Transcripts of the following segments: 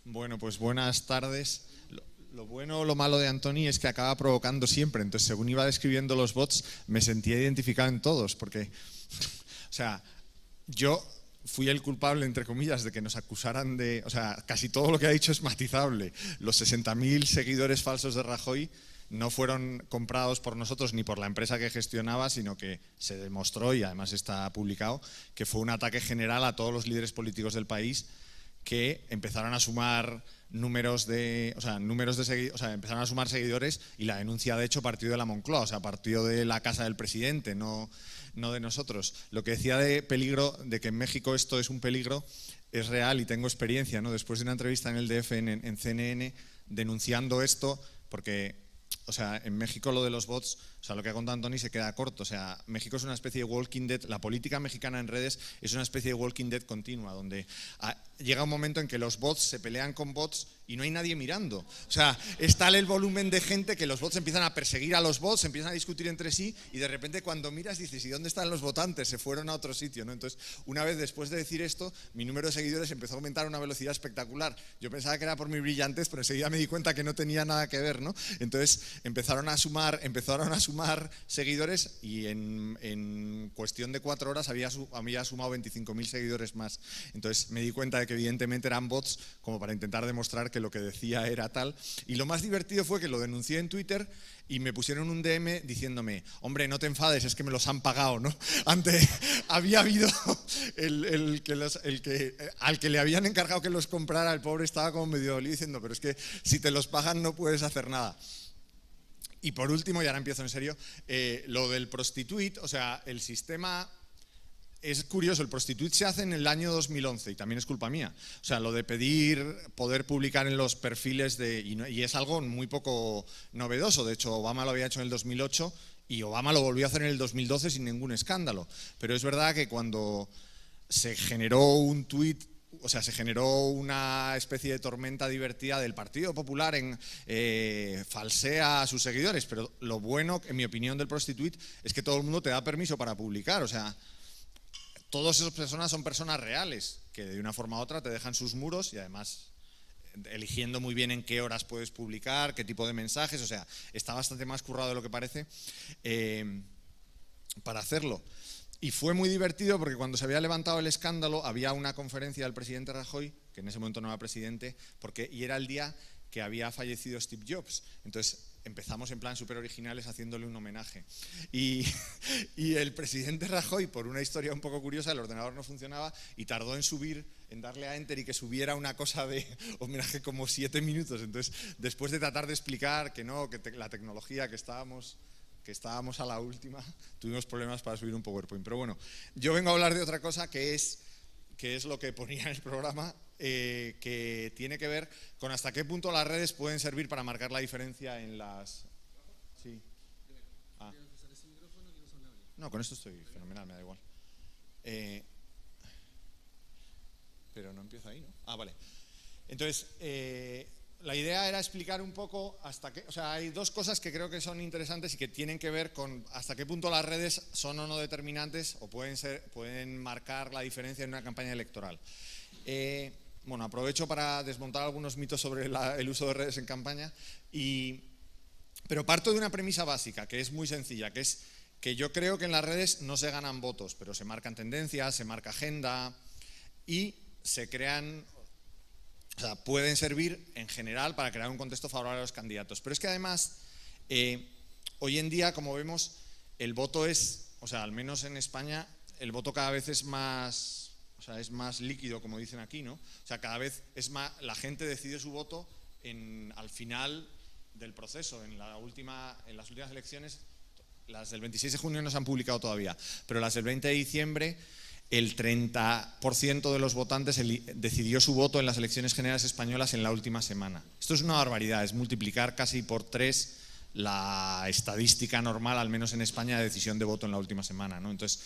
Bueno, pues buenas tardes. Lo bueno o lo malo de Antoni es que acaba provocando siempre. Entonces, según iba describiendo los bots, me sentía identificado en todos, porque, o sea, yo fui el culpable, entre comillas, de que nos acusaran de... O sea, casi todo lo que ha dicho es matizable. Los 60.000 seguidores falsos de Rajoy no fueron comprados por nosotros ni por la empresa que gestionaba, sino que se demostró, y además está publicado, que fue un ataque general a todos los líderes políticos del país que empezaron a sumar números de seguidores, o sea, empezaron a sumar seguidores, y la denuncia de hecho partió de la Moncloa, o sea, partió de la casa del presidente, no de nosotros. Lo que decía de peligro, de que en México esto es un peligro, es real y tengo experiencia, ¿no? Después de una entrevista en el DF, en CNN, denunciando esto, porque, o sea, en México lo de los bots, o sea, lo que ha contado Antoni se queda corto. O sea, México es una especie de Walking Dead, la política mexicana en redes es una especie de Walking Dead continua, donde llega un momento en que los bots se pelean con bots y no hay nadie mirando. O sea, es tal el volumen de gente que los bots empiezan a perseguir a los bots, empiezan a discutir entre sí, y de repente cuando miras dices, ¿y dónde están los votantes? Se fueron a otro sitio, ¿no? Entonces, una vez después de decir esto, mi número de seguidores empezó a aumentar a una velocidad espectacular. Yo pensaba que era por mi brillantez, pero enseguida me di cuenta que no tenía nada que ver, ¿no? Entonces, empezaron a sumar seguidores, y en cuestión de 4 horas había sumado 25.000 seguidores más. Entonces, me di cuenta de que evidentemente eran bots, como para intentar demostrar que lo que decía era tal. Y lo más divertido fue que lo denuncié en Twitter y me pusieron un DM diciéndome, hombre, no te enfades, es que me los han pagado, ¿no? Antes había habido al que le habían encargado que los comprara, el pobre estaba como medio dolido diciendo, pero es que si te los pagan no puedes hacer nada. Y por último, y ahora empiezo en serio, lo del prostituit, o sea, el sistema... Es curioso, el prostituit se hace en el año 2011 y también es culpa mía. O sea, lo de pedir poder publicar en los perfiles y es algo muy poco novedoso. De hecho, Obama lo había hecho en el 2008 y Obama lo volvió a hacer en el 2012 sin ningún escándalo. Pero es verdad que cuando se generó un tuit, o sea, se generó una especie de tormenta divertida del Partido Popular falsea a sus seguidores. Pero lo bueno, en mi opinión, del prostituit es que todo el mundo te da permiso para publicar. O sea, todas esas personas son personas reales, que de una forma u otra te dejan sus muros, y además eligiendo muy bien en qué horas puedes publicar, qué tipo de mensajes. O sea, está bastante más currado de lo que parece para hacerlo. Y fue muy divertido porque cuando se había levantado el escándalo había una conferencia del presidente Rajoy, que en ese momento no era presidente, y era el día que había fallecido Steve Jobs. Entonces empezamos en plan súper originales haciéndole un homenaje. Y el presidente Rajoy, por una historia un poco curiosa, el ordenador no funcionaba y tardó en darle a enter y que subiera una cosa de homenaje como 7 minutos. Entonces, después de tratar de explicar que no, que la tecnología, que estábamos a la última, tuvimos problemas para subir un PowerPoint. Pero bueno, yo vengo a hablar de otra cosa que es lo que ponía en el programa, que tiene que ver con hasta qué punto las redes pueden servir para marcar la diferencia en las... Sí. No, con esto estoy fenomenal, me da igual. Pero no empiezo ahí, ¿no? Vale. Entonces, la idea era explicar un poco hasta qué... O sea, hay dos cosas que creo que son interesantes y que tienen que ver con hasta qué punto las redes son o no determinantes o pueden marcar la diferencia en una campaña electoral. Bueno, aprovecho para desmontar algunos mitos sobre el uso de redes en campaña, pero parto de una premisa básica, que es muy sencilla, que es que yo creo que en las redes no se ganan votos, pero se marcan tendencias, se marca agenda y se crean... O sea, pueden servir en general para crear un contexto favorable a los candidatos. Pero es que además, hoy en día, como vemos, el voto es, o sea, al menos en España, el voto cada vez es más... O sea, es más líquido, como dicen aquí, ¿no? O sea, cada vez es más, la gente decide su voto al final del proceso. En las últimas elecciones, las del 26 de junio no se han publicado todavía, pero las del 20 de diciembre, el 30% de los votantes decidió su voto en las elecciones generales españolas en la última semana. Esto es una barbaridad, es multiplicar casi por 3 la estadística normal, al menos en España, de decisión de voto en la última semana, ¿no? Entonces,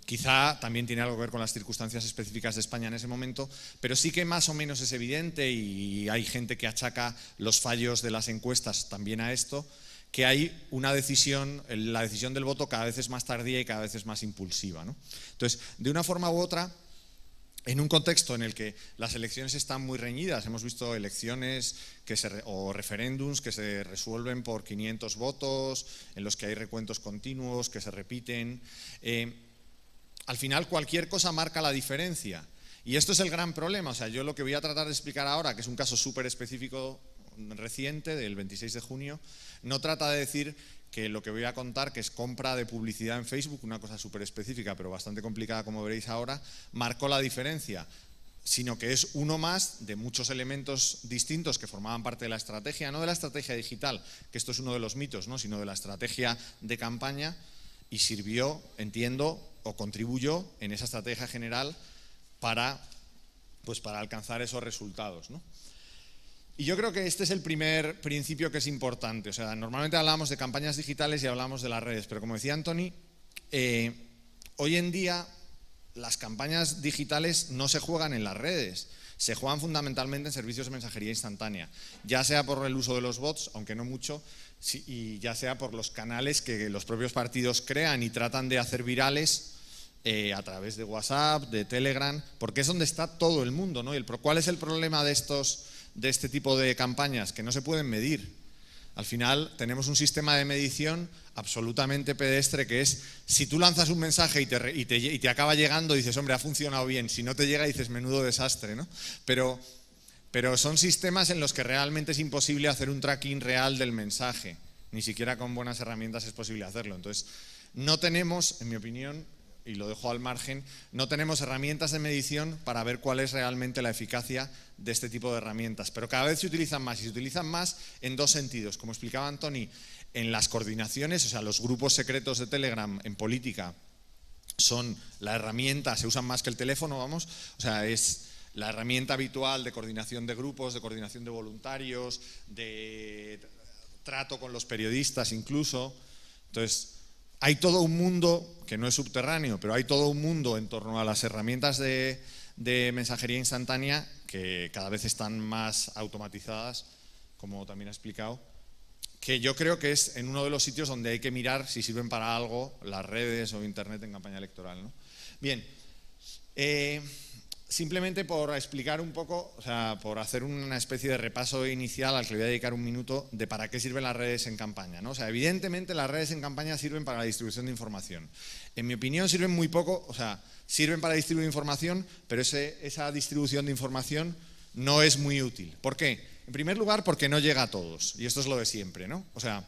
quizá también tiene algo que ver con las circunstancias específicas de España en ese momento, pero sí que más o menos es evidente, y hay gente que achaca los fallos de las encuestas también a esto, que hay una decisión, la decisión del voto cada vez es más tardía y cada vez es más impulsiva, ¿no? Entonces, de una forma u otra, en un contexto en el que las elecciones están muy reñidas. Hemos visto elecciones o referéndums que se resuelven por 500 votos, en los que hay recuentos continuos, que se repiten. Al final cualquier cosa marca la diferencia. Y esto es el gran problema. O sea, yo lo que voy a tratar de explicar ahora, que es un caso súper específico reciente, del 26 de junio, no trata de decir que lo que voy a contar, que es compra de publicidad en Facebook, una cosa súper específica pero bastante complicada, como veréis ahora, marcó la diferencia, sino que es uno más de muchos elementos distintos que formaban parte de la estrategia, no de la estrategia digital, que esto es uno de los mitos, ¿no?, sino de la estrategia de campaña, y sirvió, entiendo, o contribuyó en esa estrategia general para alcanzar esos resultados, ¿no? Y yo creo que este es el primer principio que es importante. O sea, normalmente hablamos de campañas digitales y hablamos de las redes, pero como decía Antoni, hoy en día las campañas digitales no se juegan en las redes, se juegan fundamentalmente en servicios de mensajería instantánea, ya sea por el uso de los bots, aunque no mucho, y ya sea por los canales que los propios partidos crean y tratan de hacer virales a través de WhatsApp, de Telegram, porque es donde está todo el mundo, ¿no? ¿Cuál es el problema de este tipo de campañas? Que no se pueden medir. Al final tenemos un sistema de medición absolutamente pedestre, que es, si tú lanzas un mensaje y te acaba llegando, dices, hombre, ha funcionado bien. Si no te llega, dices, menudo desastre, ¿no? Pero son sistemas en los que realmente es imposible hacer un tracking real del mensaje. Ni siquiera con buenas herramientas es posible hacerlo. Entonces, no tenemos, en mi opinión, y lo dejo al margen, no tenemos herramientas de medición para ver cuál es realmente la eficacia de este tipo de herramientas. Pero cada vez se utilizan más, y se utilizan más en dos sentidos. Como explicaba Antoni, en las coordinaciones, o sea, los grupos secretos de Telegram en política son la herramienta, se usan más que el teléfono, vamos, o sea, es la herramienta habitual de coordinación de grupos, de coordinación de voluntarios, de trato con los periodistas incluso. Entonces, hay todo un mundo, que no es subterráneo, pero hay todo un mundo en torno a las herramientas de mensajería instantánea que cada vez están más automatizadas, como también ha explicado, que yo creo que es en uno de los sitios donde hay que mirar si sirven para algo las redes o internet en campaña electoral, ¿no? Bien, simplemente por explicar un poco, o sea, por hacer una especie de repaso inicial al que le voy a dedicar un minuto de para qué sirven las redes en campaña, ¿no? O sea, evidentemente las redes en campaña sirven para la distribución de información. En mi opinión sirven muy poco, o sea, sirven para distribuir información, pero esa distribución de información no es muy útil. ¿Por qué? En primer lugar, porque no llega a todos, y esto es lo de siempre, ¿no? O sea,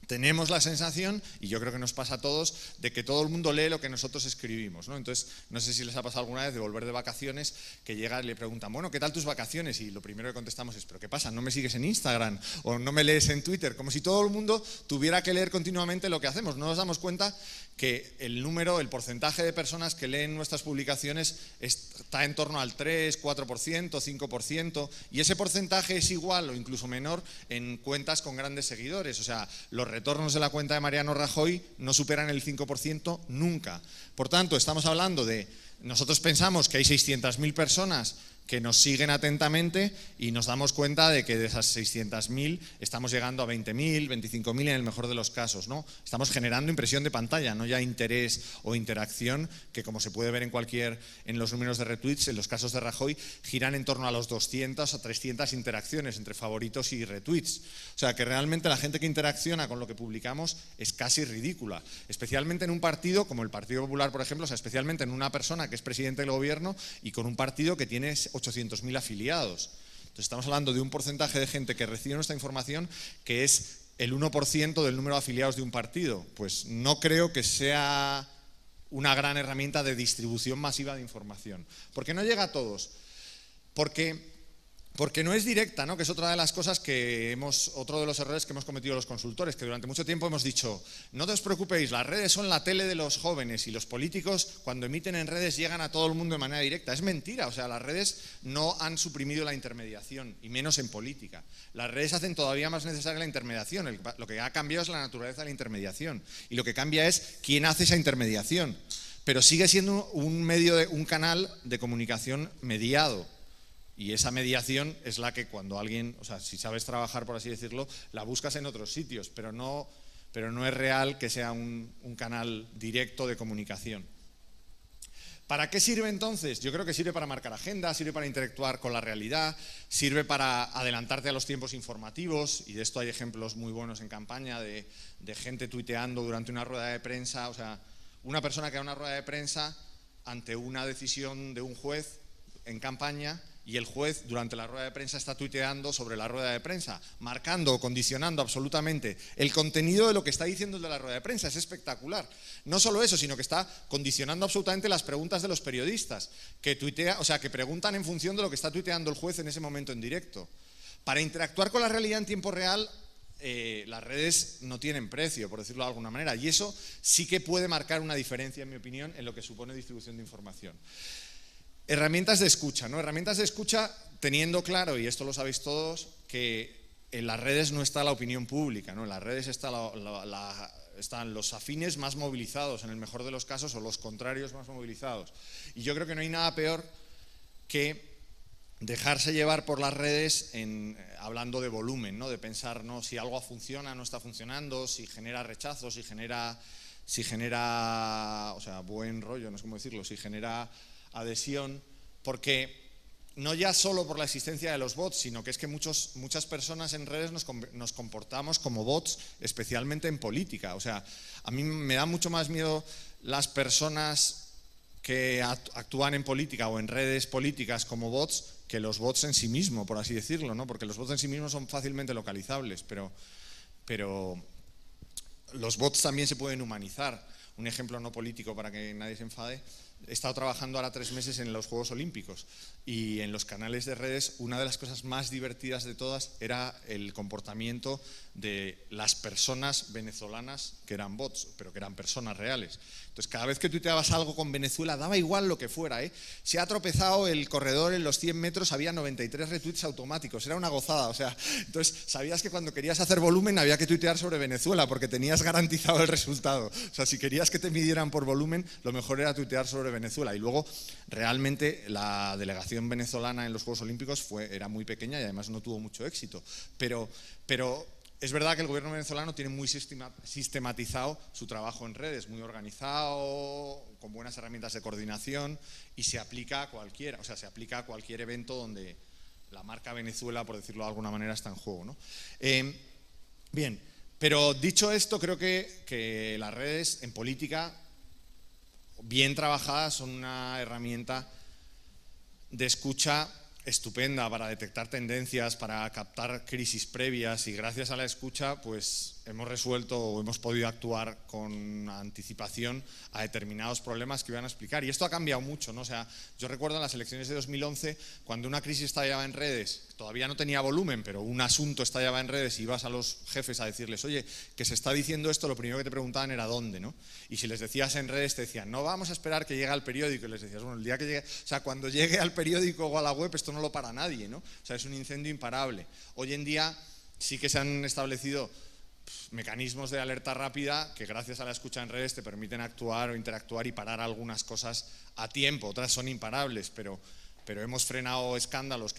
tenemos la sensación, y yo creo que nos pasa a todos, de que todo el mundo lee lo que nosotros escribimos, ¿no? Entonces, no sé si les ha pasado alguna vez de volver de vacaciones, que llegan y le preguntan, bueno, ¿qué tal tus vacaciones? Y lo primero que contestamos es, ¿pero qué pasa? ¿No me sigues en Instagram? ¿O no me lees en Twitter? Como si todo el mundo tuviera que leer continuamente lo que hacemos. No nos damos cuenta que el porcentaje de personas que leen nuestras publicaciones está en torno al 3, 4%, 5%, y ese porcentaje es igual o incluso menor en cuentas con grandes seguidores. O sea, los retornos de la cuenta de Mariano Rajoy no superan el 5% nunca. Por tanto, estamos hablando de, nosotros pensamos que hay 600.000 personas que nos siguen atentamente y nos damos cuenta de que de esas 600.000 estamos llegando a 20.000, 25.000 en el mejor de los casos, ¿no? Estamos generando impresión de pantalla, no ya interés o interacción, que como se puede ver en los números de retweets, en los casos de Rajoy, giran en torno a los 200 o 300 interacciones entre favoritos y retweets. O sea, que realmente la gente que interacciona con lo que publicamos es casi ridícula, especialmente en un partido como el Partido Popular, por ejemplo, o sea, especialmente en una persona que es presidente del gobierno y con un partido que tiene 800.000 afiliados. Entonces estamos hablando de un porcentaje de gente que recibe nuestra información que es el 1% del número de afiliados de un partido. Pues no creo que sea una gran herramienta de distribución masiva de información. ¿Por qué no llega a todos? Porque no es directa, ¿no? Que es otra de las cosas otro de los errores que hemos cometido los consultores, que durante mucho tiempo hemos dicho, no os preocupéis, las redes son la tele de los jóvenes y los políticos cuando emiten en redes llegan a todo el mundo de manera directa. Es mentira, o sea, las redes no han suprimido la intermediación, y menos en política. Las redes hacen todavía más necesaria la intermediación, lo que ha cambiado es la naturaleza de la intermediación, y lo que cambia es quién hace esa intermediación, pero sigue siendo un canal de comunicación mediado. Y esa mediación es la que cuando alguien, o sea, si sabes trabajar, por así decirlo, la buscas en otros sitios, pero no es real que sea un canal directo de comunicación. ¿Para qué sirve entonces? Yo creo que sirve para marcar agenda, sirve para interactuar con la realidad, sirve para adelantarte a los tiempos informativos, y de esto hay ejemplos muy buenos en campaña de gente tuiteando durante una rueda de prensa. O sea, una persona que da una rueda de prensa ante una decisión de un juez en campaña, y el juez durante la rueda de prensa está tuiteando sobre la rueda de prensa, marcando o condicionando absolutamente el contenido de lo que está diciendo el de la rueda de prensa. Es espectacular. No solo eso, sino que está condicionando absolutamente las preguntas de los periodistas, que preguntan en función de lo que está tuiteando el juez en ese momento en directo. Para interactuar con la realidad en tiempo real, las redes no tienen precio, por decirlo de alguna manera, y eso sí que puede marcar una diferencia, en mi opinión, en lo que supone distribución de información. Herramientas de escucha, ¿no? Herramientas de escucha teniendo claro, y esto lo sabéis todos, que en las redes no está la opinión pública, ¿no? En las redes están los afines más movilizados, en el mejor de los casos, o los contrarios más movilizados. Y yo creo que no hay nada peor que dejarse llevar por las redes hablando de volumen, ¿no? De pensar, ¿no?, si algo funciona, no está funcionando, si genera rechazo, si genera, o sea, buen rollo, no sé cómo decirlo, si genera adhesión, porque no ya solo por la existencia de los bots, sino que es que muchas personas en redes nos comportamos como bots, especialmente en política. O sea, a mí me da mucho más miedo las personas que actúan en política o en redes políticas como bots que los bots en sí mismos, por así decirlo, ¿no? Porque los bots en sí mismos son fácilmente localizables, pero los bots también se pueden humanizar. Un ejemplo no político para que nadie se enfade. He estado trabajando ahora 3 meses en los Juegos Olímpicos, y en los canales de redes una de las cosas más divertidas de todas era el comportamiento de las personas venezolanas que eran bots, pero que eran personas reales. Entonces, cada vez que tuiteabas algo con Venezuela, daba igual lo que fuera, ¿eh? Si ha tropezado el corredor en los 100 metros, había 93 retweets automáticos, era una gozada. O sea, entonces sabías que cuando querías hacer volumen había que tuitear sobre Venezuela, porque tenías garantizado el resultado. O sea, si querías que te midieran por volumen, lo mejor era tuitear sobre Venezuela. Y luego, realmente, la delegación venezolana en los Juegos Olímpicos era muy pequeña y además no tuvo mucho éxito. Pero es verdad que el gobierno venezolano tiene muy sistematizado su trabajo en redes, muy organizado, con buenas herramientas de coordinación, y se aplica a cualquiera, o sea, se aplica a cualquier evento donde la marca Venezuela, por decirlo de alguna manera, está en juego, ¿no? Bien, pero dicho esto, creo que las redes en política, bien trabajadas, son una herramienta de escucha estupenda para detectar tendencias, para captar crisis previas, y gracias a la escucha pues hemos resuelto o hemos podido actuar con anticipación a determinados problemas que iban a explicar. Y esto ha cambiado mucho, ¿no? O sea, yo recuerdo en las elecciones de 2011, cuando una crisis estallaba en redes, todavía no tenía volumen, pero un asunto estallaba en redes, y ibas a los jefes a decirles, oye, que se está diciendo esto, lo primero que te preguntaban era dónde, ¿no? Y si les decías en redes, te decían, no vamos a esperar que llegue al periódico, y les decías, bueno, el día que llegue, o sea, cuando llegue al periódico o a la web, esto no lo para nadie, ¿no? O sea, es un incendio imparable. Hoy en día sí que se han establecido mecanismos de alerta rápida que, gracias a la escucha en redes, te permiten actuar o interactuar y parar algunas cosas a tiempo. Otras son imparables, pero hemos frenado escándalos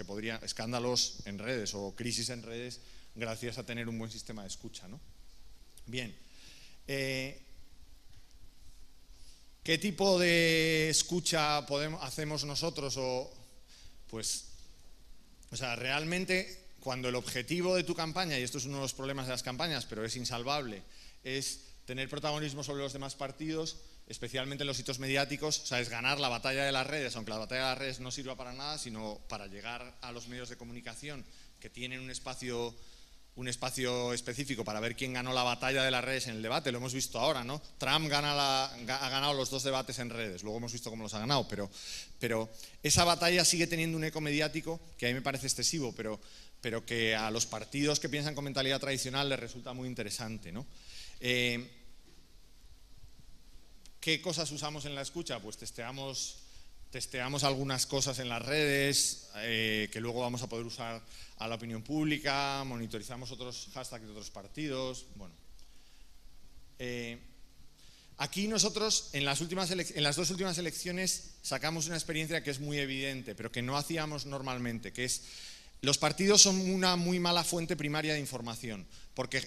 en redes o crisis en redes gracias a tener un buen sistema de escucha, ¿no? Bien. ¿Qué tipo de escucha hacemos nosotros? Pues, o sea, realmente, cuando el objetivo de tu campaña, y esto es uno de los problemas de las campañas, pero es insalvable, es tener protagonismo sobre los demás partidos, especialmente en los hitos mediáticos, o sea, es ganar la batalla de las redes, aunque la batalla de las redes no sirva para nada, sino para llegar a los medios de comunicación que tienen un espacio específico para ver quién ganó la batalla de las redes en el debate. Lo hemos visto ahora, ¿no? Trump ha ganado los 2 debates en redes, luego hemos visto cómo los ha ganado, pero esa batalla sigue teniendo un eco mediático que a mí me parece excesivo, pero que a los partidos que piensan con mentalidad tradicional les resulta muy interesante, ¿no? ¿Qué cosas usamos en la escucha? Pues testeamos algunas cosas en las redes que luego vamos a poder usar a la opinión pública, monitorizamos otros hashtags de otros partidos. Bueno, aquí nosotros en las 2 últimas elecciones sacamos una experiencia que es muy evidente, pero que no hacíamos normalmente, que es: los partidos son una muy mala fuente primaria de información, porque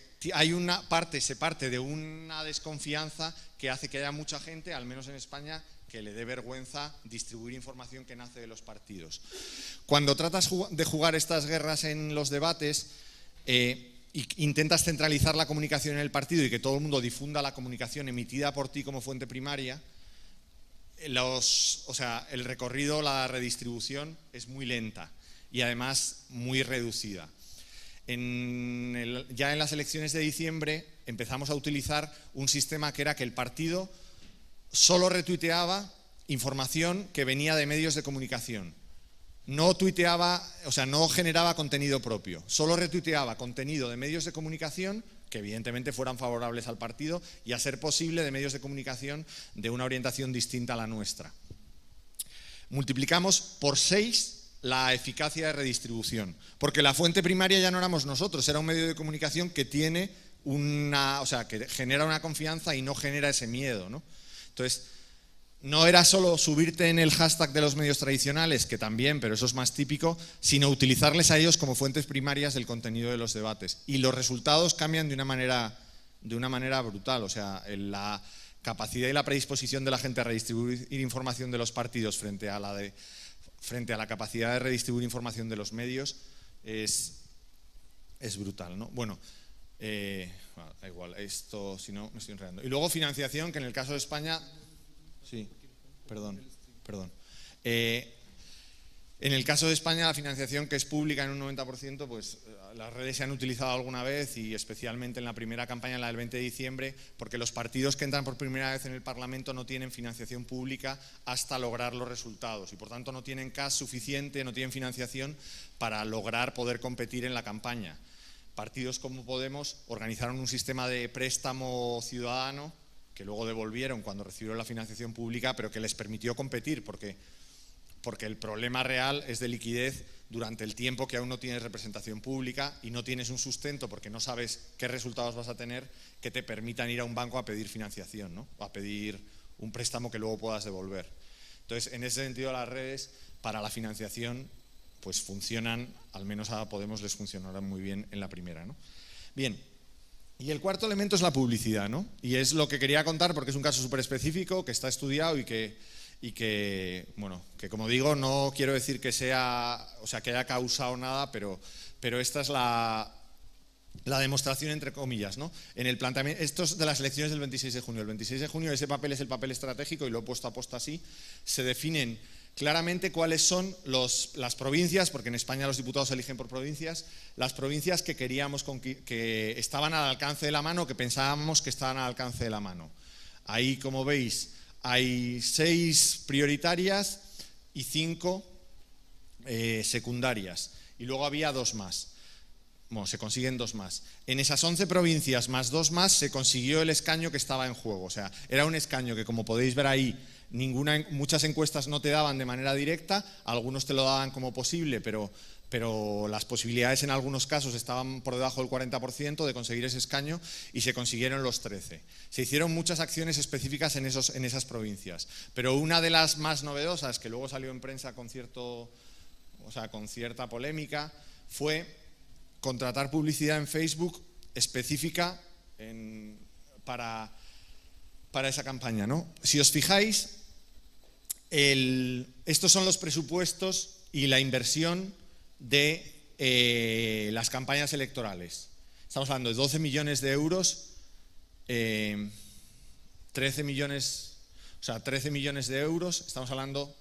se parte de una desconfianza que hace que haya mucha gente, al menos en España, que le dé vergüenza distribuir información que nace de los partidos. Cuando tratas de jugar estas guerras en los debates, intentas centralizar la comunicación en el partido y que todo el mundo difunda la comunicación emitida por ti como fuente primaria, el recorrido, la redistribución es muy lenta y además muy reducida. Ya en las elecciones de diciembre empezamos a utilizar un sistema que era que el partido solo retuiteaba información que venía de medios de comunicación. No tuiteaba, no generaba contenido propio, solo retuiteaba contenido de medios de comunicación que evidentemente fueran favorables al partido y, a ser posible, de medios de comunicación de una orientación distinta a la nuestra. Multiplicamos por 6 la eficacia de redistribución, porque la fuente primaria ya no éramos nosotros, era un medio de comunicación que tiene que genera una confianza y no genera ese miedo, ¿no? Entonces, no era solo subirte en el hashtag de los medios tradicionales, que también, pero eso es más típico, sino utilizarles a ellos como fuentes primarias del contenido de los debates. Y los resultados cambian de una manera brutal. O sea, la capacidad y la predisposición de la gente a redistribuir información de los partidos frente a la capacidad de redistribuir información de los medios es brutal, ¿no? Bueno, da igual, esto, si no, me estoy enredando. Y luego financiación, que en el caso de España... Sí, perdón. En el caso de España, la financiación, que es pública en un 90%, pues las redes se han utilizado alguna vez, y especialmente en la primera campaña, la del 20 de diciembre, porque los partidos que entran por primera vez en el Parlamento no tienen financiación pública hasta lograr los resultados, y por tanto no tienen cash suficiente, no tienen financiación para lograr poder competir en la campaña. Partidos como Podemos organizaron un sistema de préstamo ciudadano que luego devolvieron cuando recibieron la financiación pública, pero que les permitió competir, porque el problema real es de liquidez durante el tiempo que aún no tienes representación pública y no tienes un sustento, porque no sabes qué resultados vas a tener que te permitan ir a un banco a pedir financiación, ¿no? O a pedir un préstamo que luego puedas devolver. Entonces, en ese sentido, las redes para la financiación pues funcionan, al menos a Podemos les funcionarán muy bien en la primera, ¿no? Bien. Y el cuarto elemento es la publicidad, ¿no? Y es lo que quería contar porque es un caso súper específico, que está estudiado y que, bueno, que como digo, no quiero decir que que haya causado nada, pero esta es la demostración, entre comillas, ¿no? En el planteamiento, esto es de las elecciones del 26 de junio. El 26 de junio ese papel es el papel estratégico, y lo he puesto a posta así. Se definen claramente cuáles son las provincias, porque en España los diputados se eligen por provincias, las provincias que queríamos que estaban al alcance de la mano, que pensábamos que estaban al alcance de la mano. Ahí, como veis, hay 6 prioritarias y 5 secundarias. Y luego había 2 más. Bueno, se consiguen 2 más. En esas 11 provincias más 2 más se consiguió el escaño que estaba en juego. O sea, era un escaño que, como podéis ver ahí, muchas encuestas no te daban de manera directa, algunos te lo daban como posible, pero las posibilidades en algunos casos estaban por debajo del 40% de conseguir ese escaño, y se consiguieron los 13. Se hicieron muchas acciones específicas en esas provincias, pero una de las más novedosas, que luego salió en prensa con cierta polémica, fue contratar publicidad en Facebook específica para esa campaña, ¿no? Si os fijáis, estos son los presupuestos y la inversión de las campañas electorales. Estamos hablando de 12 millones de euros, 13 millones de euros. Estamos hablando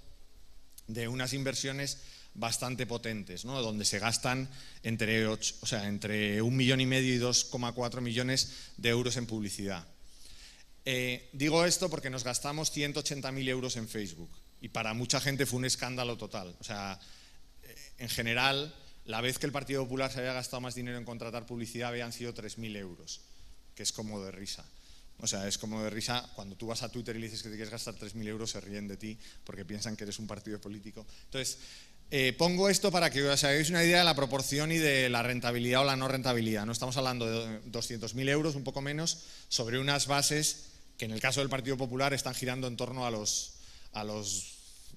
de unas inversiones bastante potentes, ¿no? Donde se gastan entre 1,5 millones y 2,4 millones de euros en publicidad. Digo esto porque nos gastamos 180.000 euros en Facebook, y para mucha gente fue un escándalo total. O sea, en general, la vez que el Partido Popular se había gastado más dinero en contratar publicidad habían sido 3.000 euros, que es como de risa. O sea, es como de risa cuando tú vas a Twitter y le dices que te quieres gastar 3.000 euros, se ríen de ti porque piensan que eres un partido político. Entonces, pongo esto para que os hagáis una idea de la proporción y de la rentabilidad o la no rentabilidad. No estamos hablando de 200.000 euros, un poco menos, sobre unas bases que en el caso del Partido Popular están girando en torno a los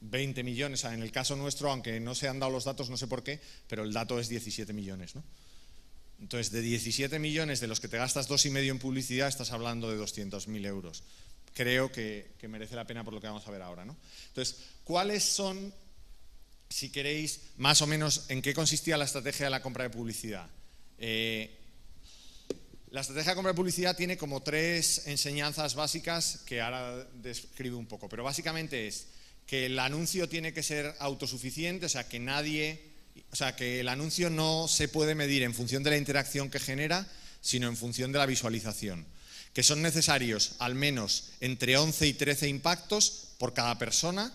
20 millones. En el caso nuestro, aunque no se han dado los datos, no sé por qué, pero el dato es 17 millones, ¿no? Entonces, de 17 millones de los que te gastas 2,5 en publicidad, estás hablando de 200.000 euros. creo que merece la pena por lo que vamos a ver ahora, ¿no? Entonces, ¿cuáles son, si queréis, más o menos en qué consistía la estrategia de la compra de publicidad? La estrategia de compra de publicidad tiene como 3 enseñanzas básicas que ahora describo un poco, pero básicamente es que el anuncio tiene que ser autosuficiente, o sea, que el anuncio no se puede medir en función de la interacción que genera, sino en función de la visualización. Que son necesarios al menos entre 11 y 13 impactos por cada persona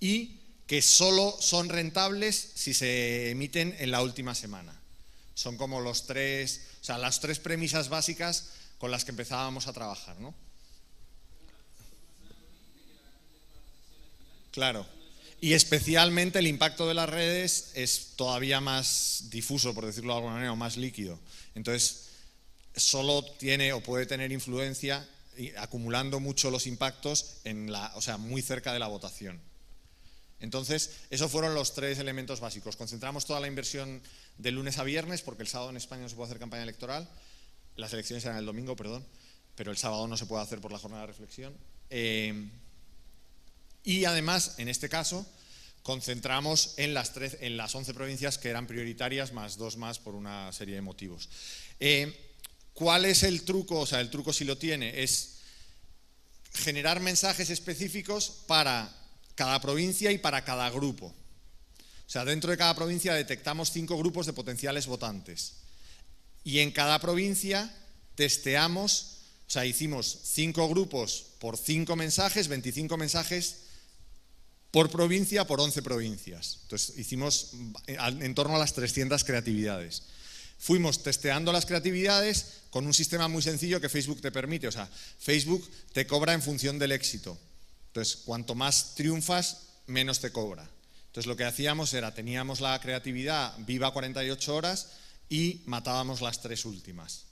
y que solo son rentables si se emiten en la última semana. Son como las 3 premisas básicas con las que empezábamos a trabajar, ¿no? Claro. Y especialmente el impacto de las redes es todavía más difuso, por decirlo de alguna manera, o más líquido. Entonces, solo tiene o puede tener influencia acumulando mucho los impactos muy cerca de la votación. Entonces, esos fueron los 3 elementos básicos. Concentramos toda la inversión de lunes a viernes, porque el sábado en España no se puede hacer campaña electoral. Las elecciones eran el domingo, perdón, pero el sábado no se puede hacer por la jornada de reflexión. Y además, en este caso, concentramos en las 11 provincias que eran prioritarias, más 2 más por una serie de motivos. ¿Cuál es el truco? O sea, el truco, si lo tiene, es generar mensajes específicos para cada provincia y para cada grupo. O sea, dentro de cada provincia detectamos 5 grupos de potenciales votantes. Y en cada provincia testeamos, o sea, hicimos 5 grupos por 5 mensajes, 25 mensajes por provincia por 11 provincias. Entonces hicimos en torno a las 300 creatividades. Fuimos testeando las creatividades con un sistema muy sencillo que Facebook te permite. O sea, Facebook te cobra en función del éxito. Entonces, cuanto más triunfas, menos te cobra. Entonces, lo que hacíamos era, teníamos la creatividad viva 48 horas y matábamos las 3 últimas.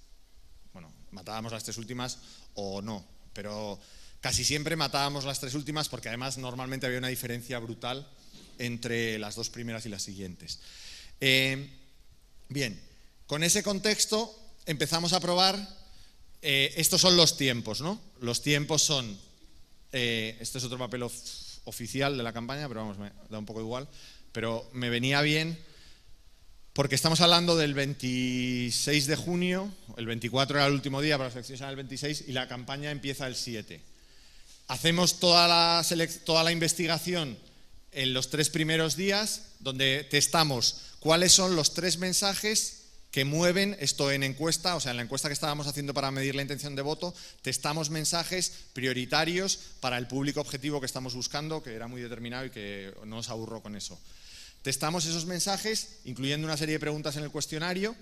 Bueno, matábamos las 3 últimas o no, pero casi siempre matábamos las 3 últimas porque además normalmente había una diferencia brutal entre las 2 primeras y las siguientes. Bien, con ese contexto empezamos a probar, estos son los tiempos, ¿no? Los tiempos son, este es otro papel oficial de la campaña, pero vamos, me da un poco igual, pero me venía bien porque estamos hablando del 26 de junio, el 24 era el último día, pero las elecciones eran el 26 y la campaña empieza el 7. Hacemos toda la investigación en los 3 primeros días, donde testamos cuáles son los 3 mensajes que mueven esto en encuesta. O sea, en la encuesta que estábamos haciendo para medir la intención de voto, testamos mensajes prioritarios para el público objetivo que estamos buscando, que era muy determinado y que no os aburro con eso. Testamos esos mensajes, incluyendo una serie de preguntas en el cuestionario,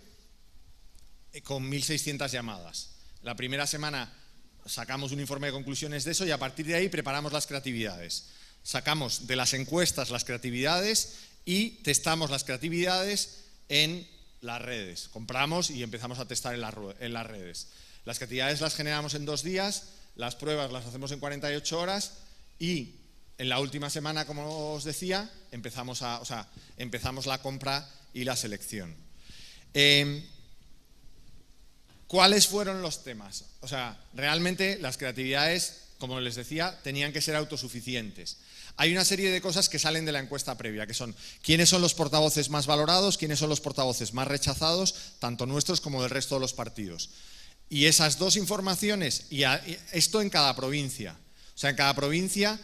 con 1.600 llamadas. La primera semana sacamos un informe de conclusiones de eso y a partir de ahí preparamos las creatividades. Sacamos de las encuestas las creatividades y testamos las creatividades en las redes. Compramos y empezamos a testar en las redes. Las creatividades las generamos en 2 días, las pruebas las hacemos en 48 horas y en la última semana, como os decía, empezamos la compra y la selección. ¿Cuáles fueron los temas? O sea, realmente las creatividades, como les decía, tenían que ser autosuficientes. Hay una serie de cosas que salen de la encuesta previa, que son quiénes son los portavoces más valorados, quiénes son los portavoces más rechazados, tanto nuestros como del resto de los partidos. Y esas 2 informaciones, y esto en cada provincia. O sea, en cada provincia,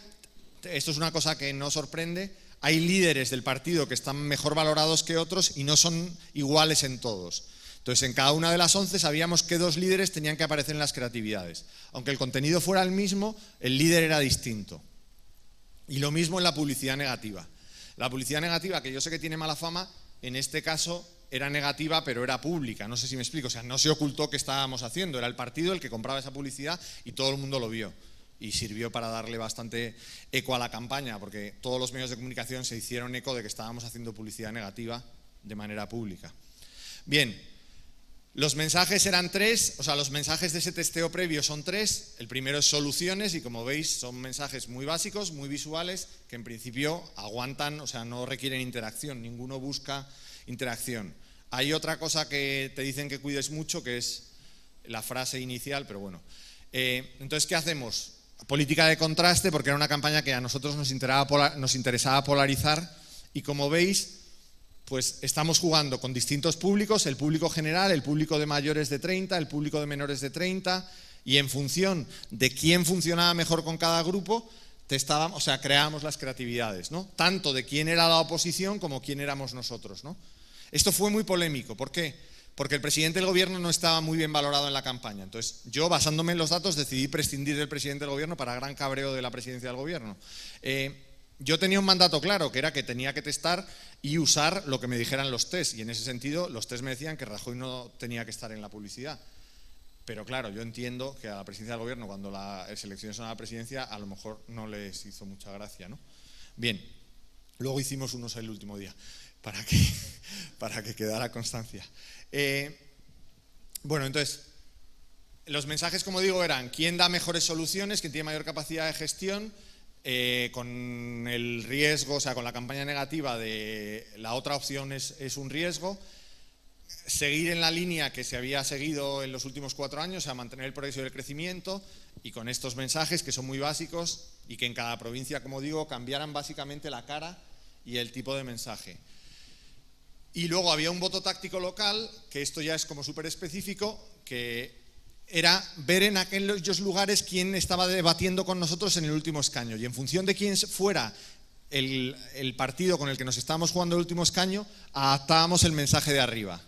esto es una cosa que no sorprende, hay líderes del partido que están mejor valorados que otros y no son iguales en todos. Entonces, en cada una de las 11 sabíamos que 2 líderes tenían que aparecer en las creatividades. Aunque el contenido fuera el mismo, el líder era distinto. Y lo mismo en la publicidad negativa. La publicidad negativa, que yo sé que tiene mala fama, en este caso era negativa, pero era pública. No sé si me explico. O sea, no se ocultó qué estábamos haciendo. Era el partido el que compraba esa publicidad y todo el mundo lo vio. Y sirvió para darle bastante eco a la campaña, porque todos los medios de comunicación se hicieron eco de que estábamos haciendo publicidad negativa de manera pública. Bien. Los mensajes eran 3, o sea, los mensajes de ese testeo previo son 3. El primero es soluciones y como veis son mensajes muy básicos, muy visuales, que en principio aguantan, o sea, no requieren interacción, ninguno busca interacción. Hay otra cosa que te dicen que cuides mucho, que es la frase inicial, pero bueno. Entonces, ¿qué hacemos? Política de contraste, porque era una campaña que a nosotros nos interesaba polarizar, y como veis, pues estamos jugando con distintos públicos, el público general, el público de mayores de 30, el público de menores de 30, y en función de quién funcionaba mejor con cada grupo, creábamos las creatividades, ¿no? Tanto de quién era la oposición como quién éramos nosotros, ¿no? Esto fue muy polémico. ¿Por qué? Porque el presidente del gobierno no estaba muy bien valorado en la campaña. Entonces, yo, basándome en los datos, decidí prescindir del presidente del gobierno para gran cabreo de la presidencia del gobierno. Yo tenía un mandato claro, que era que tenía que testar y usar lo que me dijeran los test. Y en ese sentido, los test me decían que Rajoy no tenía que estar en la publicidad. Pero claro, yo entiendo que a la presidencia del gobierno, cuando las elecciones son a la presidencia, a lo mejor no les hizo mucha gracia, ¿no? Bien, luego hicimos unos el último día, para que quedara constancia. Bueno, entonces, los mensajes, como digo, eran quién da mejores soluciones, quién tiene mayor capacidad de gestión, con el riesgo, o sea, con la campaña negativa de la otra opción es un riesgo. Seguir en la línea que se había seguido en los últimos 4 años, o sea, mantener el progreso y el crecimiento, y con estos mensajes que son muy básicos y que en cada provincia, como digo, cambiaran básicamente la cara y el tipo de mensaje. Y luego había un voto táctico local, que esto ya es como súper específico, que era ver en aquellos lugares quién estaba debatiendo con nosotros en el último escaño, y en función de quién fuera el partido con el que nos estábamos jugando el último escaño, adaptábamos el mensaje de arriba.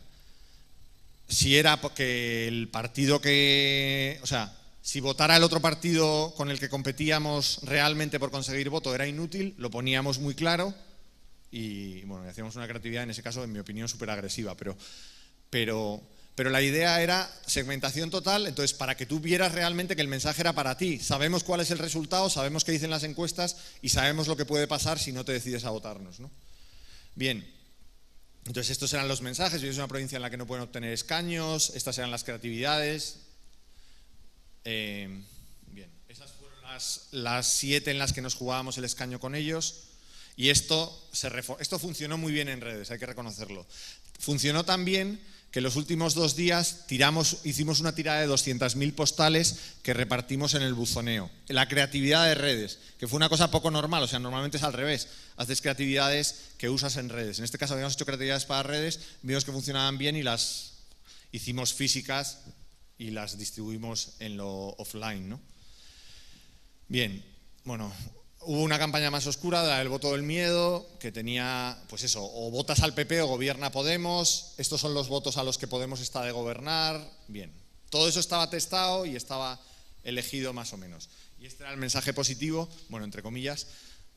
Si era porque el partido o sea, si votara el otro partido con el que competíamos realmente por conseguir voto era inútil, lo poníamos muy claro y bueno, hacíamos una creatividad, en ese caso, en mi opinión, súper agresiva, pero la idea era segmentación total. Entonces, para que tú vieras realmente que el mensaje era para ti. Sabemos cuál es el resultado, sabemos qué dicen las encuestas y sabemos lo que puede pasar si no te decides a votarnos, ¿no? Bien. Entonces, estos eran los mensajes. Hoy es una provincia en la que no pueden obtener escaños. Estas eran las creatividades. Bien, esas fueron las 7 en las que nos jugábamos el escaño con ellos. Y esto funcionó muy bien en redes, hay que reconocerlo. Funcionó tan bien que los últimos 2 días hicimos una tirada de 200.000 postales que repartimos en el buzoneo. La creatividad de redes, que fue una cosa poco normal, o sea, normalmente es al revés. Haces creatividades que usas en redes. En este caso habíamos hecho creatividades para redes, vimos que funcionaban bien y las hicimos físicas y las distribuimos en lo offline, ¿no? Bien, bueno, hubo una campaña más oscura, la del voto del miedo, que tenía, pues eso, o votas al PP o gobierna Podemos. Estos son los votos a los que Podemos está de gobernar. Bien, todo eso estaba testado y estaba elegido más o menos. Y este era el mensaje positivo, bueno, entre comillas,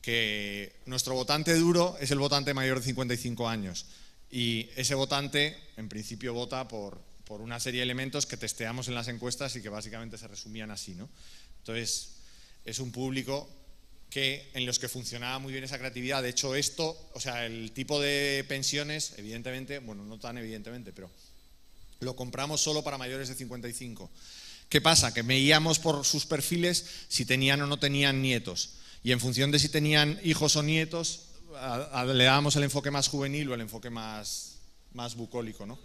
que nuestro votante duro es el votante mayor de 55 años. Y ese votante, en principio, vota por una serie de elementos que testeamos en las encuestas y que básicamente se resumían así, ¿no? Entonces, es un público en los que funcionaba muy bien esa creatividad. De hecho, o sea, el tipo de pensiones, evidentemente, bueno, no tan evidentemente, pero lo compramos solo para mayores de 55. ¿Qué pasa? Que veíamos por sus perfiles si tenían o no tenían nietos. Y en función de si tenían hijos o nietos, le dábamos el enfoque más juvenil o el enfoque más bucólico, ¿no?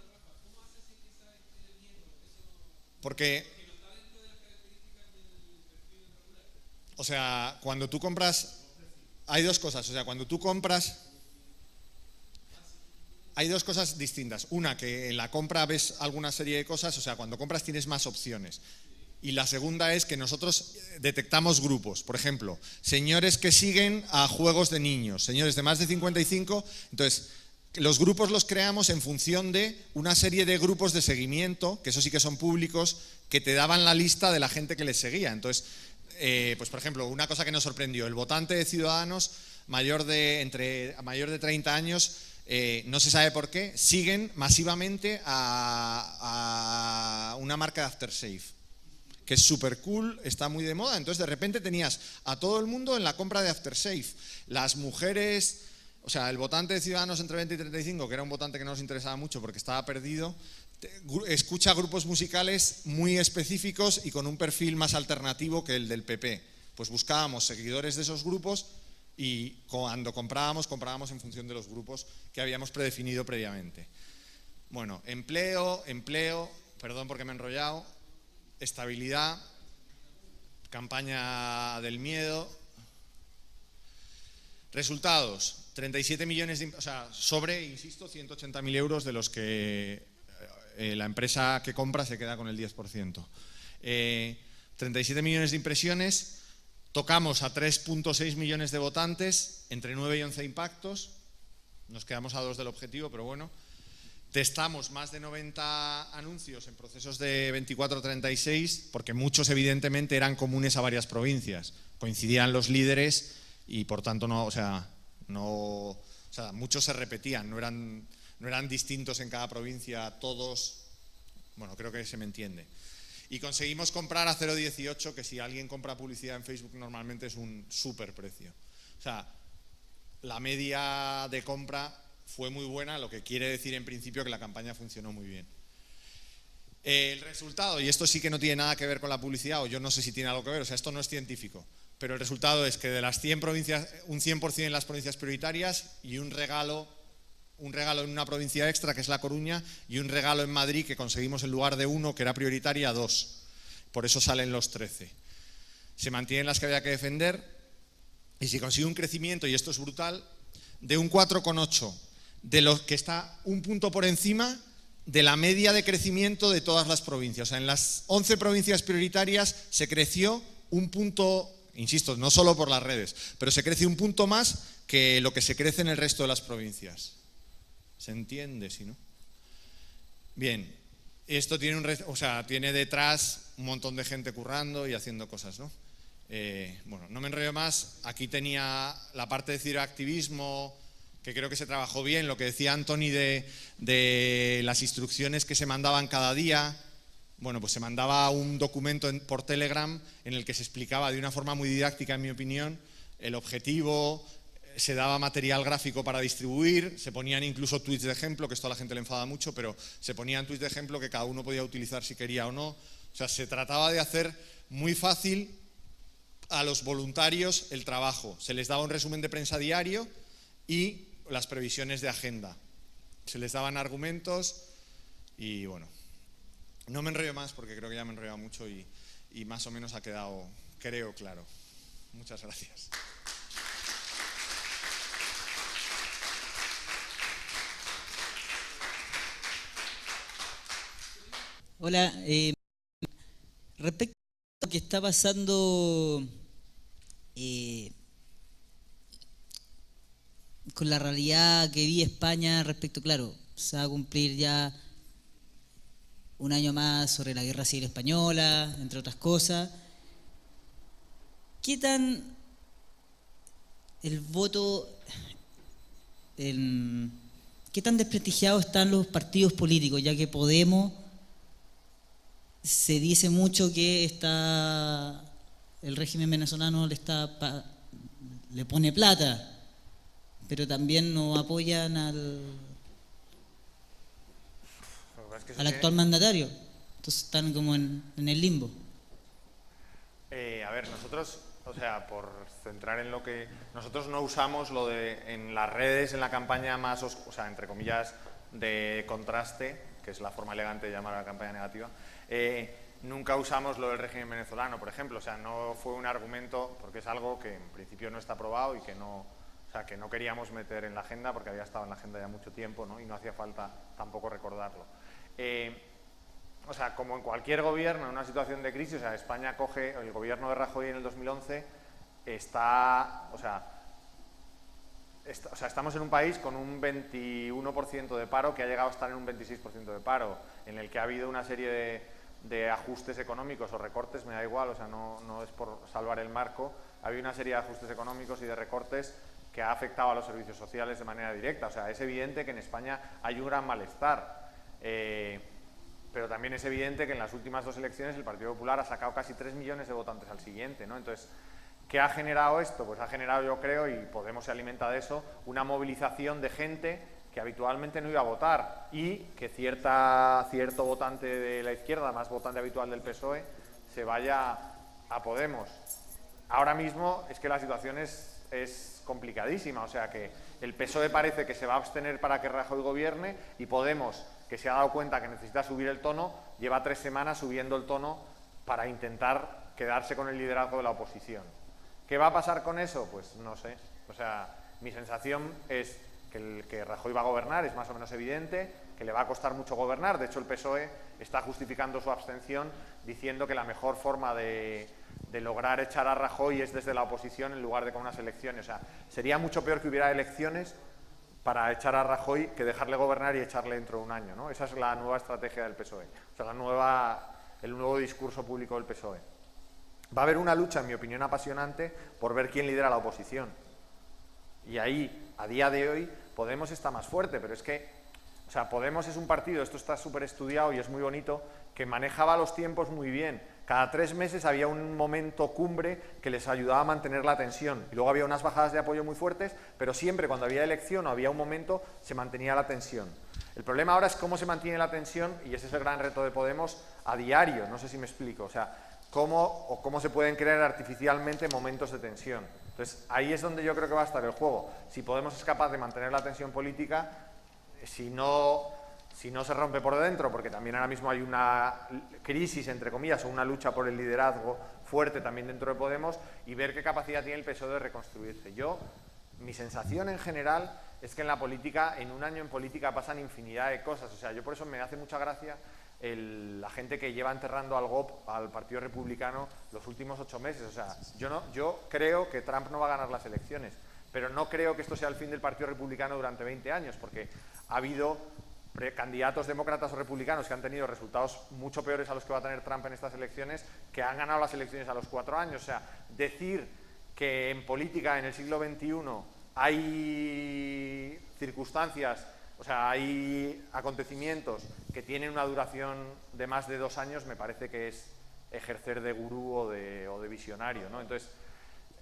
Porque, o sea, cuando tú compras, hay 2 cosas. O sea, cuando tú compras, hay 2 cosas distintas. Una, que en la compra ves alguna serie de cosas, o sea, cuando compras tienes más opciones. Y la segunda es que nosotros detectamos grupos. Por ejemplo, señores que siguen a juegos de niños, señores de más de 55. Entonces, los grupos los creamos en función de una serie de grupos de seguimiento, que eso sí que son públicos, que te daban la lista de la gente que les seguía. Entonces, pues por ejemplo, una cosa que nos sorprendió, el votante de Ciudadanos mayor de 30 años, no se sabe por qué, siguen masivamente a una marca de aftershave, que es súper cool, está muy de moda. Entonces de repente tenías a todo el mundo en la compra de aftershave. Las mujeres, o sea, el votante de Ciudadanos entre 20 y 35, que era un votante que no nos interesaba mucho porque estaba perdido, escucha grupos musicales muy específicos y con un perfil más alternativo que el del PP. Pues buscábamos seguidores de esos grupos y cuando comprábamos en función de los grupos que habíamos predefinido previamente. Bueno, empleo, perdón porque me he enrollado, estabilidad, campaña del miedo. Resultados, 37 millones, o sea, sobre, insisto, 180.000 euros de los que la empresa que compra se queda con el 10%. 37 millones de impresiones, tocamos a 3,6 millones de votantes, entre 9 y 11 impactos, nos quedamos a 2 del objetivo, pero bueno. Testamos más de 90 anuncios en procesos de 24-36, porque muchos evidentemente eran comunes a varias provincias, coincidían los líderes y por tanto muchos se repetían, no eran distintos en cada provincia, todos, bueno, creo que se me entiende. Y conseguimos comprar a 0,18, que si alguien compra publicidad en Facebook normalmente es un súper precio. O sea, la media de compra fue muy buena, lo que quiere decir en principio que la campaña funcionó muy bien. El resultado, y esto sí que no tiene nada que ver con la publicidad, o yo no sé si tiene algo que ver, o sea, esto no es científico, pero el resultado es que de las 100 provincias, un 100% en las provincias prioritarias y un regalo en una provincia extra, que es La Coruña, y un regalo en Madrid, que conseguimos en lugar de 1, que era prioritaria, 2. Por eso salen los 13. Se mantienen las que había que defender, y se consigue un crecimiento, y esto es brutal, de un 4,8, de lo que está un punto por encima de la media de crecimiento de todas las provincias. O sea, en las 11 provincias prioritarias se creció un punto, insisto, no solo por las redes, pero se crece un punto más que lo que se crece en el resto de las provincias. ¿Se entiende, si no? Bien, esto tiene tiene detrás un montón de gente currando y haciendo cosas, ¿no? Bueno, no me enrollo más. Aquí tenía la parte de ciberactivismo, que creo que se trabajó bien, lo que decía Antoni de las instrucciones que se mandaban cada día. Bueno, pues se mandaba un documento por Telegram en el que se explicaba de una forma muy didáctica, en mi opinión, el objetivo, se daba material gráfico para distribuir, se ponían incluso tweets de ejemplo, que esto a la gente le enfada mucho, pero se ponían tweets de ejemplo que cada uno podía utilizar si quería o no. O sea, se trataba de hacer muy fácil a los voluntarios el trabajo. Se les daba un resumen de prensa diario y las previsiones de agenda. Se les daban argumentos y bueno, no me enrollo más porque creo que ya me he enrollado mucho y más o menos ha quedado, creo, claro. Muchas gracias. Hola, respecto a lo que está pasando con la realidad que vive España respecto, claro, se va a cumplir ya un año más sobre la Guerra Civil Española, entre otras cosas. ¿Qué tan el voto, qué tan desprestigiados están los partidos políticos, ya que Podemos se dice mucho que el régimen venezolano le pone plata, pero también no apoyan al actual mandatario? Entonces están como en el limbo. A ver, nosotros, o sea, por centrar en lo que... Nosotros no usamos lo de en las redes, en la campaña más, o sea, entre comillas, de contraste, que es la forma elegante de llamar a la campaña negativa. Nunca usamos lo del régimen venezolano, por ejemplo, o sea, no fue un argumento, porque es algo que en principio no está aprobado y que no queríamos meter en la agenda porque había estado en la agenda ya mucho tiempo, ¿no? Y no hacía falta tampoco recordarlo. O sea, como en cualquier gobierno, en una situación de crisis, o sea, España coge, el gobierno de Rajoy en el 2011 estamos en un país con un 21% de paro que ha llegado a estar en un 26% de paro, en el que ha habido una serie de ajustes económicos o recortes, me da igual, o sea, no es por salvar el marco, ha habido una serie de ajustes económicos y de recortes que ha afectado a los servicios sociales de manera directa. O sea, es evidente que en España hay un gran malestar, pero también es evidente que en las últimas 2 elecciones el Partido Popular ha sacado casi 3 millones de votantes al siguiente, ¿no? Entonces, ¿qué ha generado esto? Pues ha generado, yo creo, y Podemos se alimenta de eso, una movilización de gente que habitualmente no iba a votar y que cierto votante de la izquierda, más votante habitual del PSOE, se vaya a Podemos. Ahora mismo es que la situación es complicadísima, o sea que el PSOE parece que se va a abstener para que Rajoy gobierne y Podemos, que se ha dado cuenta que necesita subir el tono, lleva 3 semanas subiendo el tono para intentar quedarse con el liderazgo de la oposición. ¿Qué va a pasar con eso? Pues no sé. O sea, mi sensación es que Rajoy va a gobernar, es más o menos evidente, que le va a costar mucho gobernar. De hecho, el PSOE está justificando su abstención diciendo que la mejor forma de lograr echar a Rajoy es desde la oposición en lugar de con unas elecciones. O sea, sería mucho peor que hubiera elecciones para echar a Rajoy que dejarle gobernar y echarle dentro de un año, ¿no? Esa es la nueva estrategia del PSOE, o sea, el nuevo discurso público del PSOE. Va a haber una lucha, en mi opinión, apasionante por ver quién lidera la oposición. Y ahí, a día de hoy, Podemos está más fuerte, pero es que, o sea, Podemos es un partido, esto está súper estudiado y es muy bonito, que manejaba los tiempos muy bien. Cada 3 meses había un momento cumbre que les ayudaba a mantener la tensión. Y luego había unas bajadas de apoyo muy fuertes, pero siempre cuando había elección o había un momento, se mantenía la tensión. El problema ahora es cómo se mantiene la tensión, y ese es el gran reto de Podemos, a diario. No sé si me explico. O sea, cómo se pueden crear artificialmente momentos de tensión. Entonces, ahí es donde yo creo que va a estar el juego. Si Podemos es capaz de mantener la tensión política, si no se rompe por dentro, porque también ahora mismo hay una crisis, entre comillas, o una lucha por el liderazgo fuerte también dentro de Podemos, y ver qué capacidad tiene el PSOE de reconstruirse. Mi sensación en general es que en la política, en un año en política pasan infinidad de cosas. O sea, yo por eso me hace mucha gracia la gente que lleva enterrando al Partido Republicano los últimos 8 meses. O sea, yo creo que Trump no va a ganar las elecciones, pero no creo que esto sea el fin del Partido Republicano durante 20 años, porque ha habido candidatos demócratas o republicanos que han tenido resultados mucho peores a los que va a tener Trump en estas elecciones, que han ganado las elecciones a los 4 años. O sea, decir que en política en el siglo XXI hay circunstancias, o sea, hay acontecimientos que tienen una duración de más de 2 años, me parece que es ejercer de gurú o de visionario, ¿no? Entonces,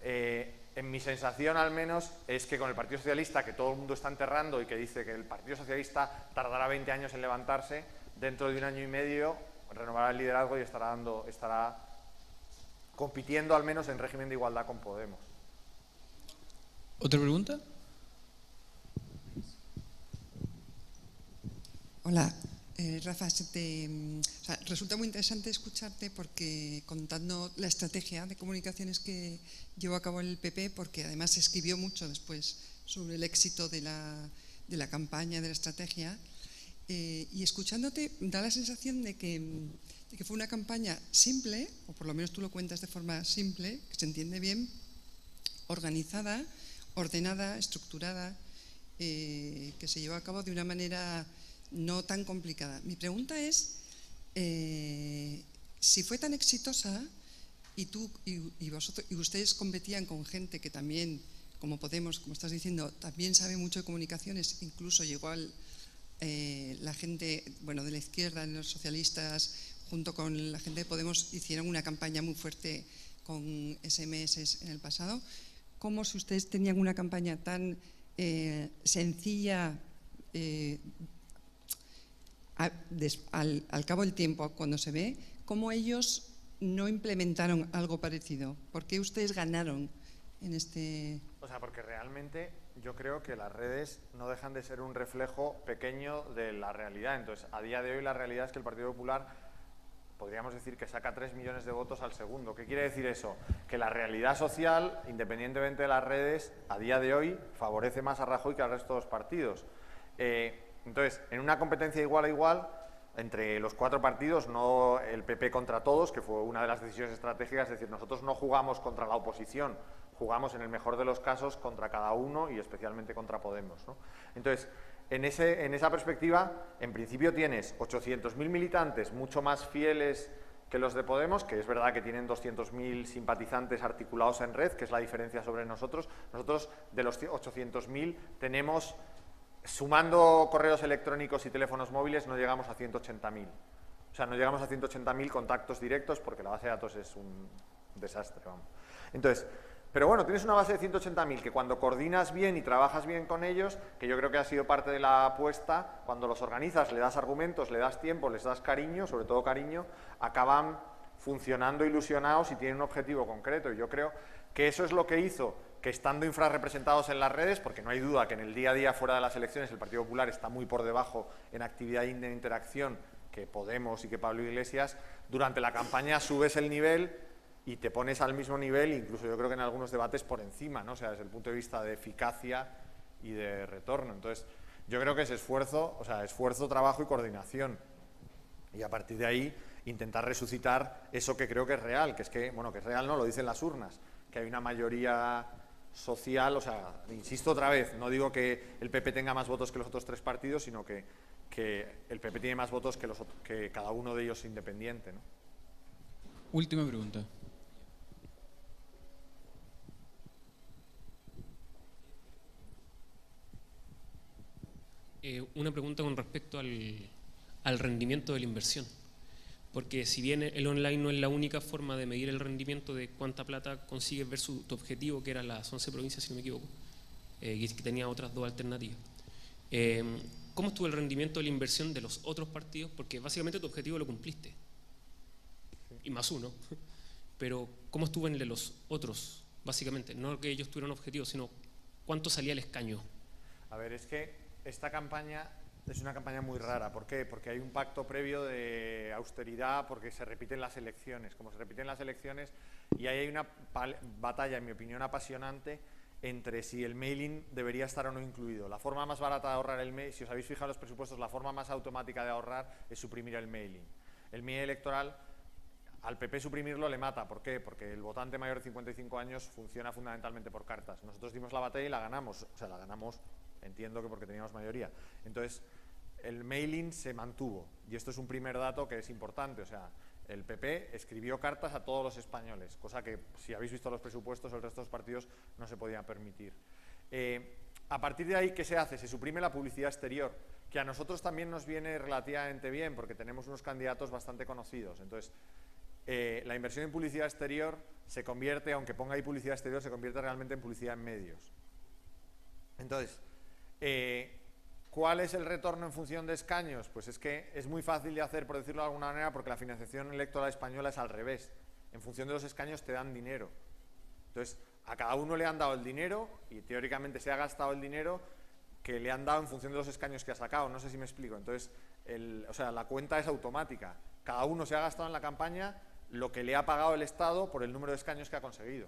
en mi sensación al menos es que con el Partido Socialista, que todo el mundo está enterrando y que dice que el Partido Socialista tardará 20 años en levantarse, dentro de 1 año y medio renovará el liderazgo y estará compitiendo al menos en régimen de igualdad con Podemos. ¿Otra pregunta? Hola, Rafa, resulta muy interesante escucharte porque contando la estrategia de comunicaciones que llevó a cabo el PP, porque además se escribió mucho después sobre el éxito de la campaña, de la estrategia, y escuchándote da la sensación de que fue una campaña simple, o por lo menos tú lo cuentas de forma simple, que se entiende bien, organizada, ordenada, estructurada, que se llevó a cabo de una manera no tan complicada. Mi pregunta es, si fue tan exitosa y tú y ustedes competían con gente que también, como Podemos, como estás diciendo, también sabe mucho de comunicaciones, incluso llegó la gente, bueno, de la izquierda, los socialistas, junto con la gente de Podemos, hicieron una campaña muy fuerte con SMS en el pasado. ¿Cómo, si ustedes tenían una campaña tan sencilla, al cabo del tiempo, cuando se ve, cómo ellos no implementaron algo parecido? ¿Por qué ustedes ganaron en este...? O sea, porque realmente yo creo que las redes no dejan de ser un reflejo pequeño de la realidad. Entonces, a día de hoy la realidad es que el Partido Popular, podríamos decir que saca 3 millones de votos al segundo. ¿Qué quiere decir eso? Que la realidad social, independientemente de las redes, a día de hoy favorece más a Rajoy que al resto de los partidos. Entonces, en una competencia igual a igual, entre los 4 partidos, no el PP contra todos, que fue una de las decisiones estratégicas, es decir, nosotros no jugamos contra la oposición, jugamos en el mejor de los casos contra cada uno y especialmente contra Podemos, ¿no? Entonces, en esa perspectiva, en principio tienes 800.000 militantes mucho más fieles que los de Podemos, que es verdad que tienen 200.000 simpatizantes articulados en red, que es la diferencia sobre nosotros. Nosotros, de los 800.000, tenemos, sumando correos electrónicos y teléfonos móviles, no llegamos a 180.000. O sea, no llegamos a 180.000 contactos directos porque la base de datos es un desastre, vamos. Entonces, pero bueno, tienes una base de 180.000 que cuando coordinas bien y trabajas bien con ellos, que yo creo que ha sido parte de la apuesta, cuando los organizas, le das argumentos, le das tiempo, les das cariño, sobre todo cariño, acaban funcionando ilusionados y tienen un objetivo concreto. Y yo creo que eso es lo que hizo que, estando infrarrepresentados en las redes, porque no hay duda que en el día a día fuera de las elecciones el Partido Popular está muy por debajo en actividad y en interacción que Podemos y que Pablo Iglesias, durante la campaña subes el nivel y te pones al mismo nivel, incluso yo creo que en algunos debates por encima, ¿no? O sea, desde el punto de vista de eficacia y de retorno. Entonces, yo creo que es esfuerzo, o sea, esfuerzo, trabajo y coordinación. Y a partir de ahí, intentar resucitar eso que creo que es real, que es que, bueno, que es real no, lo dicen las urnas, que hay una mayoría social, o sea, insisto otra vez, no digo que el PP tenga más votos que los otros tres partidos, sino que el PP tiene más votos que cada uno de ellos independiente, ¿no? Última pregunta. Una pregunta con respecto al rendimiento de la inversión. Porque si bien el online no es la única forma de medir el rendimiento de cuánta plata consigues versus tu objetivo, que era las 11 provincias, si no me equivoco, y que tenía otras dos alternativas. ¿Cómo estuvo el rendimiento de la inversión de los otros partidos? Porque básicamente tu objetivo lo cumpliste, y más uno. Pero ¿cómo estuvo en el de los otros, básicamente? No que ellos tuvieran objetivos, sino cuánto salía el escaño. A ver, es que esta campaña es una campaña muy rara. ¿Por qué? Porque hay un pacto previo de austeridad, porque se repiten las elecciones. Como se repiten las elecciones, y ahí hay una batalla, en mi opinión, apasionante entre si el mailing debería estar o no incluido. La forma más barata de ahorrar el mailing, si os habéis fijado en los presupuestos, la forma más automática de ahorrar es suprimir el mailing. El mailing electoral, al PP suprimirlo le mata. ¿Por qué? Porque el votante mayor de 55 años funciona fundamentalmente por cartas. Nosotros dimos la batalla y la ganamos. O sea, la ganamos, entiendo que porque teníamos mayoría. Entonces, el mailing se mantuvo. Y esto es un primer dato que es importante. O sea, el PP escribió cartas a todos los españoles, cosa que, si habéis visto los presupuestos, el resto de los partidos no se podía permitir. A partir de ahí, ¿qué se hace? Se suprime la publicidad exterior, que a nosotros también nos viene relativamente bien, porque tenemos unos candidatos bastante conocidos. Entonces, la inversión en publicidad exterior se convierte, aunque ponga ahí publicidad exterior, se convierte realmente en publicidad en medios. Entonces, ¿cuál es el retorno en función de escaños? Pues es que es muy fácil de hacer, por decirlo de alguna manera, porque la financiación electoral española es al revés. En función de los escaños te dan dinero. Entonces, a cada uno le han dado el dinero y teóricamente se ha gastado el dinero que le han dado en función de los escaños que ha sacado. No sé si me explico. Entonces, o sea, la cuenta es automática. Cada uno se ha gastado en la campaña lo que le ha pagado el Estado por el número de escaños que ha conseguido.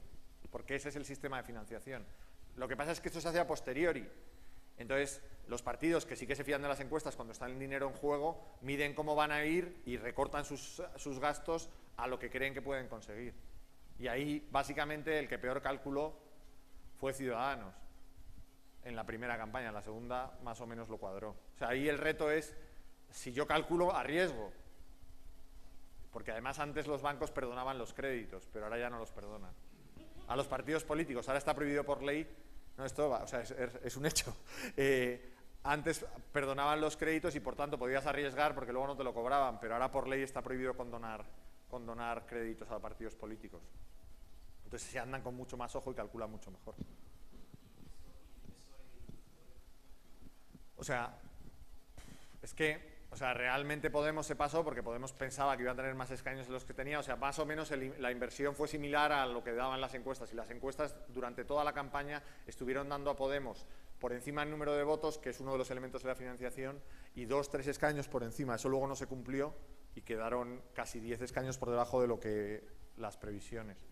Porque ese es el sistema de financiación. Lo que pasa es que esto se hace a posteriori. Entonces, los partidos que sí que se fían de las encuestas cuando está el dinero en juego, miden cómo van a ir y recortan sus gastos a lo que creen que pueden conseguir. Y ahí, básicamente, el que peor calculó fue Ciudadanos en la primera campaña. En la segunda, más o menos lo cuadró. O sea, ahí el reto es, si yo calculo, arriesgo. Porque además antes los bancos perdonaban los créditos, pero ahora ya no los perdonan. A los partidos políticos, ahora está prohibido por ley. No, esto va, o sea, es un hecho. Antes perdonaban los créditos y por tanto podías arriesgar porque luego no te lo cobraban, pero ahora por ley está prohibido condonar créditos a partidos políticos. Entonces se andan con mucho más ojo y calculan mucho mejor. O sea, es que, o sea, realmente Podemos se pasó porque Podemos pensaba que iba a tener más escaños de los que tenía. O sea, más o menos la inversión fue similar a lo que daban las encuestas. Y las encuestas durante toda la campaña estuvieron dando a Podemos por encima del número de votos, que es uno de los elementos de la financiación, y 2-3 escaños por encima. Eso luego no se cumplió y quedaron casi 10 escaños por debajo de lo que las previsiones.